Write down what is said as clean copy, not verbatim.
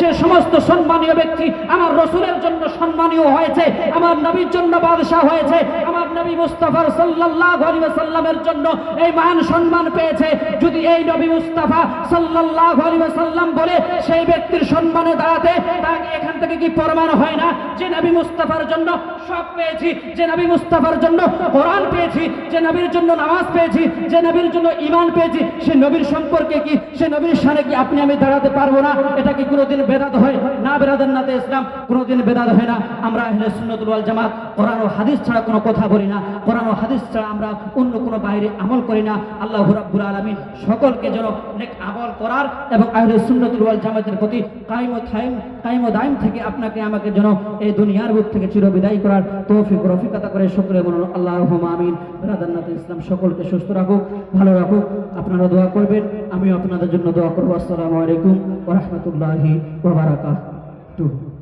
যে সমস্ত সম্মানীয় ব্যক্তি আমার রাসূলের জন্য সম্মানীয় হয়েছে, আমার নবীর জন্য বাদশা হয়েছে, আমার নবী মুস্তাফা সাল্লাল্লাহু আলাইহি ওয়াসাল্লামের জন্য এই মান সম্মান পেয়েছে, যদি এই নবী মুস্তাফা সাল্লাল্লাহু আলাইহি ওয়াসাল্লাম বলে সেই ব্যক্তির সম্মানে দাঁড়াতে, তাকে এখান থেকে কি প্রমাণ হয় না যে নবী মুস্তাফার জন্য সব পেয়েছি, যে নবী মুস্তাফার জন্য কোরআন পেয়েছি, যে নবীর জন্য নামাজ পেয়েছি, যে নবীর জন্য ঈমান পেয়েছি, সে নবীর সম্পর্কে কি, সে নবীর সামনে কি আপনি আমি দাঁড়াতে পারবো না? এটা কি কোনোদিন বেদাত হয় না? বেরাদার নাতে ইসলাম কোনোদিন বেদাত হয় না। আমরা আহলে সুন্নাতুল ওয়াল জামাত কোরআন ও হাদিস ছাড়া কোনো কথা বলি না, কোরআন ও হাদিস ছাড়া আমরা অন্য কোনো বাইরে আমল করি না। আল্লাহ রাব্বুল আলামিন সকলকে যেন নেক আমল করার এবং আহলে সুন্নাতুল ওয়াল জামাতের প্রতি কায়েম ও দায়েম থেকে আপনাকে আমাকে যেন এই দুনিয়ার বুক থেকে চিরবিদায় করার তৌফিক রফিকতা করে শুকরিয়া বলুন আল্লাহুম্মা আমিন। বেরাদার নাতে ইসলাম সকলকে সুস্থ রাখুক, ভালো রাখুক। আপনারা দোয়া করবেন, আমিও আপনাদের জন্য দোয়া করব। আসসালামু আলাইকুম ওয়া রাহমাতুল্লাহি ওয়া বারাকাতুহু।